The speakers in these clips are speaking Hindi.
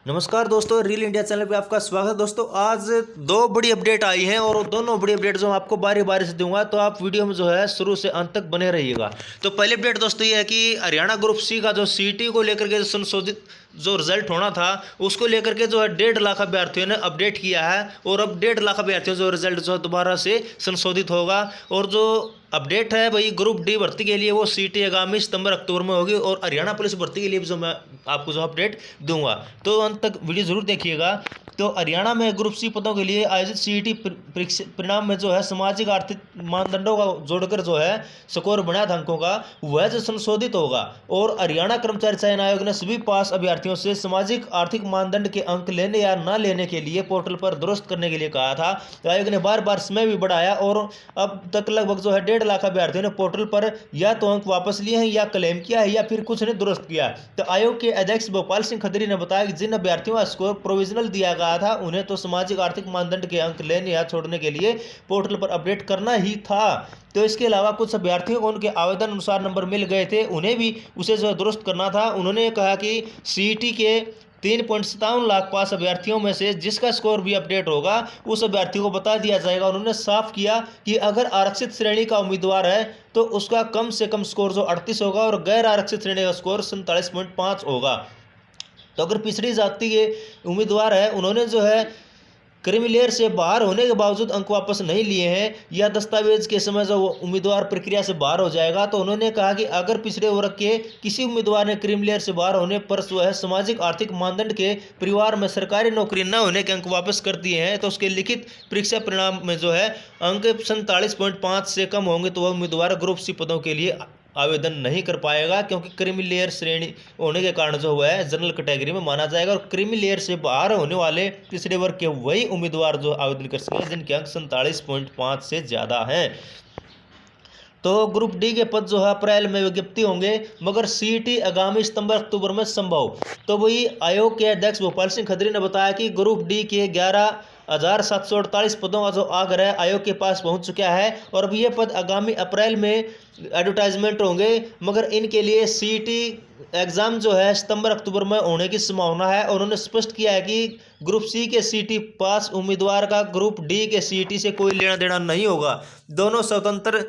नमस्कार दोस्तों, रील इंडिया चैनल पे आपका स्वागत है। दोस्तों आज दो बड़ी अपडेट आई हैं और दोनों बड़ी अपडेट जो मैं आपको बारी बारी से दूंगा, तो आप वीडियो में जो है शुरू से अंत तक बने रहिएगा। तो पहली अपडेट दोस्तों ये है कि हरियाणा ग्रुप सी का जो सीटी को लेकर के जो संशोधित जो रिजल्ट होना था उसको लेकर के जो है 1.5 लाख अभ्यर्थियों ने अपडेट किया है और अब 1.5 लाख अभ्यर्थियों जो रिजल्ट जो है दोबारा से संशोधित होगा। और जो अपडेट है भाई ग्रुप डी भर्ती के लिए वो सीटी आगामी सितंबर अक्टूबर में होगी और हरियाणा पुलिस भर्ती के लिए भी जो मैं आपको जो अपडेट दूंगा, तो अंत तक वीडियो जरूर देखिएगा। तो हरियाणा में ग्रुप सी पदों के लिए आयोजित सीईटी परिणाम में जो है सामाजिक आर्थिक मानदंडों का जोड़कर जो है स्कोर बना था अंकों का, वह जो संशोधित होगा। और हरियाणा कर्मचारी चयन आयोग ने सभी पास अभ्यर्थियों से सामाजिक आर्थिक मानदंड के अंक लेने या न लेने के लिए पोर्टल पर दुरुस्त करने के लिए कहा था। तो आयोग ने बार बार समय भी बढ़ाया और अब तक लगभग जो है 1.5 लाख अभ्यर्थियों ने पोर्टल पर या तो अंक वापस लिए हैं या क्लेम किया है या फिर कुछ ने दुरुस्त किया। तो आयोग के अध्यक्ष भोपाल सिंह खत्री ने बताया कि जिन अभ्यर्थियों का स्कोर प्रोविजनल दिया गया था उन्हें तो सामाजिक आर्थिक मानदंड के अंक लेने या छोड़ने के लिए पोर्टल पर अपडेट करना ही था। तो इसके अलावा कुछ अभ्यर्थियों को उनके आवेदन अनुसार नंबर मिल गए थे, उन्हें भी उसे जो दुरुस्त करना था। उन्होंने कहा कि सीईटी के 3.57 लाख पास अभ्यर्थियों में से जिसका स्कोर भी अपडेट होगा उस अभ्यर्थी को बता दिया जाएगा। उन्होंने साफ किया कि अगर आरक्षित श्रेणी का उम्मीदवार है तो उसका कम से कम स्कोर जो 38 होगा और गैर आरक्षित श्रेणी का स्कोर 47.5 होगा। तो अगर पिछड़ी जाति के उम्मीदवार है, उन्होंने जो है क्रीमी लेयर से बाहर होने के बावजूद अंक वापस नहीं लिए हैं या दस्तावेज के समय जो उम्मीदवार प्रक्रिया से बाहर हो जाएगा, तो उन्होंने कहा कि अगर पिछड़े वर्ग के किसी उम्मीदवार ने क्रीमी लेयर से बाहर होने पर जो है सामाजिक आर्थिक मानदंड के परिवार में सरकारी नौकरी न होने के अंक वापस कर दिए हैं तो उसके लिखित परीक्षा परिणाम में जो है अंक 47.5 से कम होंगे तो वह उम्मीदवार ग्रुप सी पदों के लिए आवेदन नहीं कर पाएगा, क्योंकि क्रीमी लेयर श्रेणी होने के कारण जो हुआ है जनरल कैटेगरी में माना जाएगा। और क्रीमी लेयर से बाहर होने वाले पिछड़े वर्ग के वही उम्मीदवार जो आवेदन कर सकेंगे जिनके अंक 47.5 से ज़्यादा हैं। तो ग्रुप डी के पद जो है अप्रैल में विज्ञप्ति होंगे, मगर सीईटी आगामी सितंबर अक्टूबर में संभव। तो वही आयोग के अध्यक्ष भोपाल सिंह खत्री ने बताया कि ग्रुप डी के 11,748 पदों का जो आग्रह आयोग के पास पहुंच चुका है और अब ये पद आगामी अप्रैल में एडवर्टाइजमेंट होंगे, मगर इनके लिए सीईटी एग्ज़ाम जो है सितंबर अक्टूबर में होने की संभावना है। और उन्होंने स्पष्ट किया है कि ग्रुप सी के सीईटी पास उम्मीदवार का ग्रुप डी के सीईटी से कोई लेना देना नहीं होगा, दोनों स्वतंत्र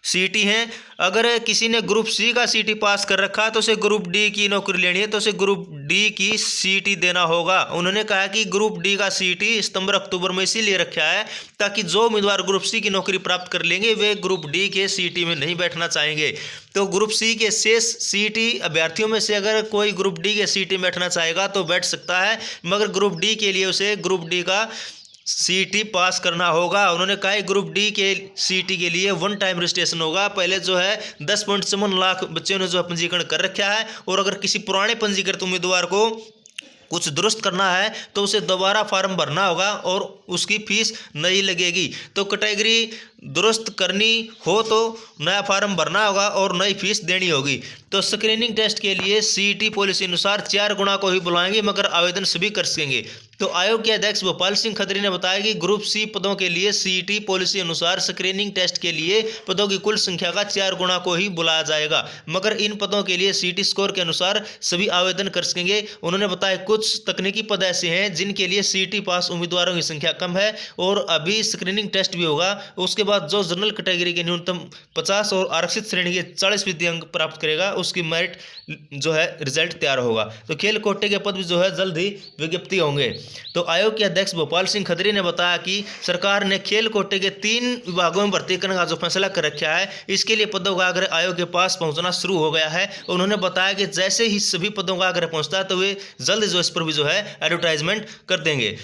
सीटी हैं। अगर किसी ने ग्रुप सी का सीटी पास कर रखा तो उसे ग्रुप डी की नौकरी लेनी है तो उसे ग्रुप डी की सीटी देना होगा। उन्होंने कहा कि ग्रुप डी का सीटी सितंबर अक्टूबर में इसीलिए रखा है ताकि जो उम्मीदवार ग्रुप सी की नौकरी प्राप्त कर लेंगे वे ग्रुप डी के सीटी में नहीं बैठना चाहेंगे। तो ग्रुप सी के शेष सीटी अभ्यर्थियों में से अगर कोई ग्रुप डी के सीटी में बैठना चाहेगा तो बैठ सकता है, मगर ग्रुप डी के लिए उसे ग्रुप डी का सीटी पास करना होगा। उन्होंने कहा ग्रुप डी के सीटी के लिए वन टाइम रजिस्ट्रेशन होगा। पहले जो है 10.7 लाख बच्चों ने जो पंजीकरण कर रखा है और अगर किसी पुराने पंजीकृत उम्मीदवार को कुछ दुरुस्त करना है तो उसे दोबारा फार्म भरना होगा और उसकी फीस नहीं लगेगी। तो कैटेगरी दुरुस्त करनी हो तो नया फार्म भरना होगा और नई फीस देनी होगी। तो स्क्रीनिंग टेस्ट के लिए सीईटी पॉलिसी अनुसार 4 गुणा को ही बुलाएंगे, मगर आवेदन सभी कर सकेंगे। तो आयोग के अध्यक्ष भोपाल सिंह खत्री ने बताया कि ग्रुप सी पदों के लिए सीईटी पॉलिसी अनुसार स्क्रीनिंग टेस्ट के लिए पदों की कुल संख्या का 4 गुणा को ही बुलाया जाएगा, मगर इन पदों के लिए सीईटी स्कोर के अनुसार सभी आवेदन कर सकेंगे। उन्होंने बताया कुछ तकनीकी पद ऐसे हैं जिनके लिए सीईटी पास उम्मीदवारों की संख्या कम है और अभी स्क्रीनिंग टेस्ट भी होगा। उसके बाद जो जनरल कैटेगरी के न्यूनतम 50 और आरक्षित श्रेणी के 40% अंक प्राप्त करेगा उसकी मेरिट जो है रिजल्ट तैयार होगा। तो खेल कोटे के पद भी जो है जल्द ही विज्ञप्ति होंगे। तो आयोग के अध्यक्ष भोपाल सिंह खत्री ने बताया कि सरकार ने खेल कोटे के 3 विभागों में भर्ती करने का जो फैसला कर रखा है, इसके लिए पदों का आग्रह आयोग के पास पहुंचना शुरू हो गया है। उन्होंने बताया कि जैसे ही सभी पदों का आग्रह पहुंचता है तो वे जल्द जो इस पर भी जो है एडवर्टाइजमेंट कर देंगे।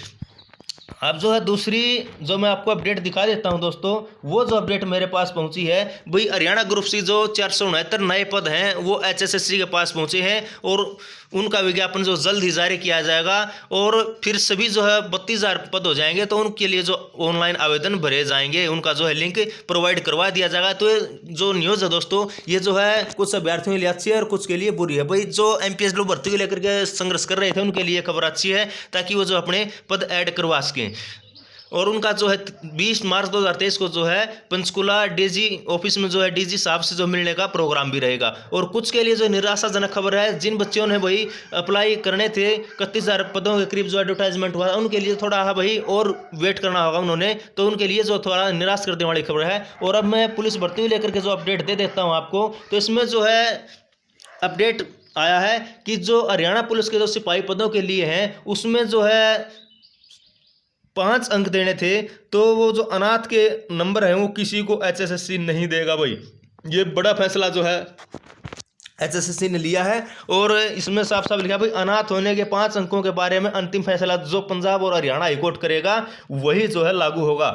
अब जो है दूसरी जो मैं आपको अपडेट दिखा देता हूं दोस्तों, वो जो अपडेट मेरे पास पहुंची है भाई हरियाणा ग्रुप सी जो 469 नए पद हैं वो एचएसएससी के पास पहुंचे हैं और उनका विज्ञापन जो जल्द ही जारी किया जाएगा और फिर सभी जो है 32,000 पद हो जाएंगे तो उनके लिए जो ऑनलाइन आवेदन भरे जाएंगे उनका जो है लिंक प्रोवाइड करवा दिया जाएगा। तो जो न्यूज़ है दोस्तों ये जो है कुछ अभ्यर्थियों के लिए अच्छी है और कुछ के लिए बुरी है। भाई जो एमपीएस लोग भर्ती को लेकर के संघर्ष कर रहे थे उनके लिए खबर अच्छी है ताकि वो जो अपने पद ऐड करवा सकें। और उनका जो है 20 मार्च 2023 को जो है पंचकुला डीजी ऑफिस में जो है डीजी साहब से जो मिलने का प्रोग्राम भी रहेगा। और कुछ के लिए जो निराशाजनक खबर है, जिन बच्चों ने भाई अप्लाई करने थे 31,000 पदों के करीब जो एडवर्टाइजमेंट हुआ उनके लिए थोड़ा भाई और वेट करना होगा उन्होंने, तो उनके लिए जो थोड़ा निराश कर देने वाली खबर है। और अब मैं पुलिस भर्ती लेकर के जो अपडेट दे देता हूँ आपको, तो इसमें जो है अपडेट आया है कि जो हरियाणा पुलिस के जो सिपाही पदों के लिए हैं उसमें जो है 5 अंक देने थे, तो वो जो अनाथ के नंबर हैं वो किसी को HSSC नहीं देगा भाई। ये बड़ा फैसला जो है HSSC ने लिया है। और इसमें साफ साफ लिखा भाई अनाथ होने के 5 अंकों के बारे में अंतिम फैसला जो पंजाब और हरियाणा हाईकोर्ट करेगा वही जो है लागू होगा।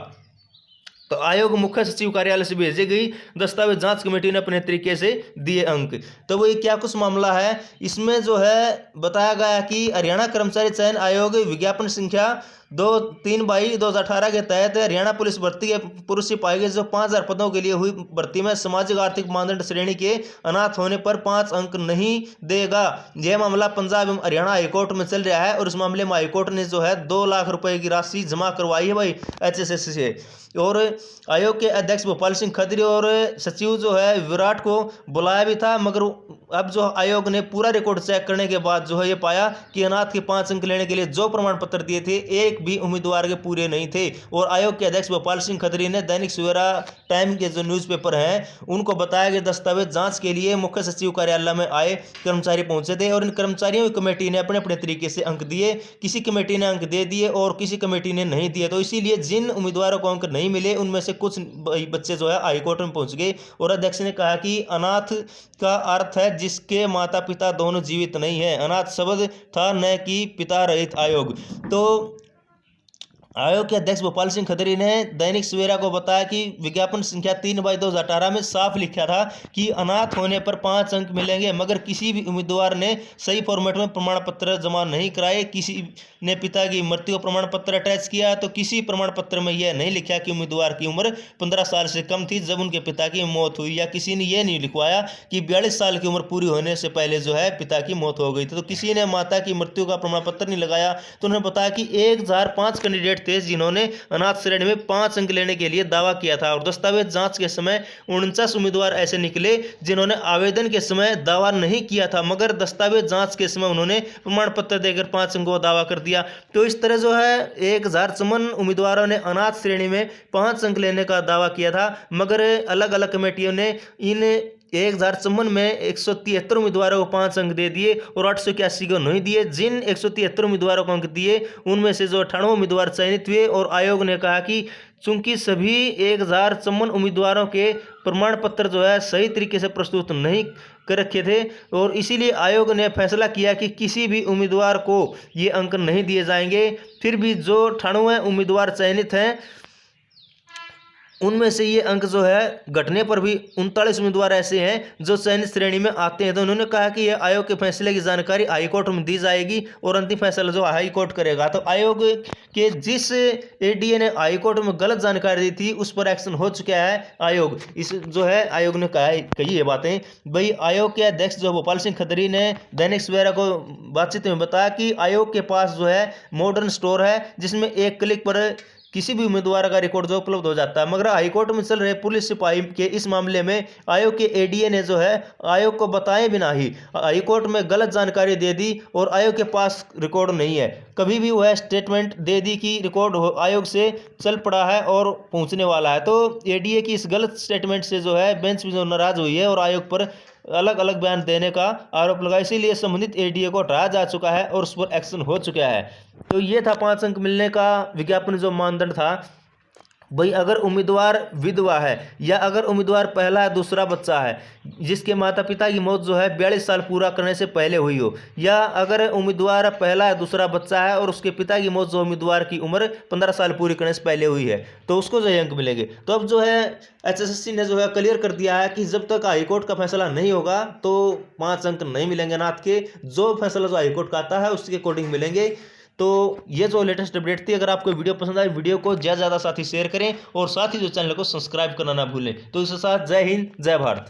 तो आयोग मुख्य सचिव कार्यालय से भेजी गई दस्तावेज जांच कमेटी ने अपने तरीके से दिए अंक। तो वो क्या कुछ मामला है, इसमें जो है बताया गया कि हरियाणा कर्मचारी चयन आयोग विज्ञापन संख्या 23/2018 के तहत हरियाणा पुलिस भर्ती के पुरुष सिपाही के जो 5,000 पदों के लिए हुई भर्ती में सामाजिक आर्थिक मानदंड श्रेणी के अनाथ होने पर 5 अंक नहीं देगा। यह मामला पंजाब एवं हरियाणा हाईकोर्ट में चल रहा है और इस मामले में हाईकोर्ट ने जो है 2 लाख रुपए की राशि जमा करवाई है भाई HSSC से। और आयोग के अध्यक्ष भोपाल सिंह खत्री और सचिव जो है विराट को बुलाया भी था, मगर अब जो आयोग ने पूरा रिकॉर्ड चेक करने के बाद जो है ये पाया कि अनाथ के 5 अंक लेने के लिए जो प्रमाण पत्र दिए थे एक भी उम्मीदवार के पूरे नहीं थे। और आयोग के अध्यक्ष भोपाल सिंह खत्री ने दैनिक सवेरा टाइम के जो न्यूज़पेपर हैं उनको बताया कि दस्तावेज जांच के लिए मुख्य सचिव कार्यालय में आए कर्मचारी पहुंचे थे और इन कर्मचारियों की कमेटी ने अपने अपने तरीके से अंक दिए। किसी कमेटी ने अंक दे दिए और किसी कमेटी ने नहीं दिए। तो इसीलिए जिन उम्मीदवारों को अंक नहीं मिले उनमें से कुछ बच्चे जो है हाईकोर्ट में पहुंच गए। और अध्यक्ष ने कहा कि अनाथ का अर्थ है जिसके माता पिता दोनों जीवित नहीं है। अनाथ शब्द था न कि पिता रहित आयोग। तो आयोग के अध्यक्ष भोपाल सिंह खत्री ने दैनिक सवेरा को बताया कि विज्ञापन संख्या 3/2018 में साफ लिखा था कि अनाथ होने पर 5 अंक मिलेंगे, मगर किसी भी उम्मीदवार ने सही फॉर्मेट में प्रमाण पत्र जमा नहीं कराए। किसी ने पिता की मृत्यु का प्रमाण पत्र अटैच किया तो किसी प्रमाण पत्र में यह नहीं लिखा कि उम्मीदवार की उम्र 15 साल से कम थी जब उन्के पिता की मौत हुई, या किसी ने यह नहीं लिखवाया कि 42 साल की उम्र पूरी होने से पहले जो है पिता की मौत हो गई थी। तो किसी ने माता की मृत्यु का प्रमाण पत्र नहीं लगाया। तो उन्होंने बताया कि 1005 कैंडिडेट थे जिन्होंने अनाथ श्रेणी में 5 अंक लेने के लिए दावा किया था और दस्तावेज जांच के समय 49 उम्मीदवार ऐसे निकले जिन्होंने आवेदन के समय दावा नहीं किया था, मगर दस्तावेज जांच के समय उन्होंने प्रमाण पत्र देकर 5 अंकों का दावा कर दिया। तो इस तरह जो है 1054 उम्मीदवारों ने अनाथ श्रेणी में 5 अंक लेने का दावा किया था, मगर अलग अलग कमेटियों ने इन 1054 में 173 उम्मीदवारों को 5 अंक दे दिए और 881 को नहीं दिए। जिन 173 उम्मीदवारों को अंक दिए उनमें से जो 98 उम्मीदवार चयनित हुए और आयोग ने कहा कि चूंकि सभी 1054 उम्मीदवारों के प्रमाण पत्र जो है सही तरीके से प्रस्तुत नहीं कर रखे थे और इसीलिए आयोग ने फैसला किया कि किसी भी उम्मीदवार को ये अंक नहीं दिए जाएंगे। फिर भी जो 98 उम्मीदवार चयनित हैं उनमें से ये अंक जो है घटने पर भी 39 उम्मीदवार ऐसे हैं जो चयनित श्रेणी में आते हैं। तो उन्होंने कहा कि यह आयोग के फैसले की जानकारी हाईकोर्ट में दी जाएगी और अंतिम फैसला जो हाईकोर्ट करेगा। तो आयोग के जिस एडीए ने हाईकोर्ट में गलत जानकारी दी थी उस पर एक्शन हो चुका है। आयोग इस जो है आयोग ने कही ये बातें भाई। आयोग के अध्यक्ष जो भोपाल सिंह खत्री ने दैनिक सवेरा को बातचीत में बताया कि आयोग के पास जो है मॉडर्न स्टोर है जिसमें एक क्लिक पर किसी भी उम्मीदवार का रिकॉर्ड जो उपलब्ध हो जाता है, मगर हाईकोर्ट में चल रहे पुलिस सिपाही के इस मामले में आयोग के एडीए ने जो है आयोग को बताए बिना ही हाईकोर्ट में गलत जानकारी दे दी और आयोग के पास रिकॉर्ड नहीं है। कभी भी वह स्टेटमेंट दे दी कि रिकॉर्ड आयोग से चल पड़ा है और पहुंचने वाला है। तो एडीए की इस गलत स्टेटमेंट से जो है बेंच भी जो नाराज हुई है और आयोग पर अलग अलग बयान देने का आरोप लगा, इसीलिए संबंधित एडीए को हटाया जा चुका है और उस पर एक्शन हो चुका है। तो ये था 5 अंक मिलने का विज्ञापन जो मानदंड था भाई। अगर उम्मीदवार विधवा है या अगर उम्मीदवार पहला या दूसरा बच्चा है जिसके माता पिता की मौत जो है 42 साल पूरा करने से पहले हुई हो, या अगर उम्मीदवार पहला या दूसरा बच्चा है और उसके पिता की मौत जो उम्मीदवार की उम्र 15 साल पूरी करने से पहले हुई है, तो उसको जो है अंक मिलेंगे। तो अब जो है HSSC ने जो है क्लियर कर दिया है कि जब तक हाईकोर्ट का फैसला नहीं होगा तो 5 अंक नहीं मिलेंगे अनाथ के। जो फैसला जो हाईकोर्ट का आता है उसके अकॉर्डिंग मिलेंगे। तो ये जो लेटेस्ट अपडेट थी, अगर आपको वीडियो पसंद आए वीडियो को ज़्यादा से ज़्यादा साथ ही शेयर करें और साथ ही जो चैनल को सब्सक्राइब करना ना भूलें। तो इसके साथ जय हिंद जय भारत।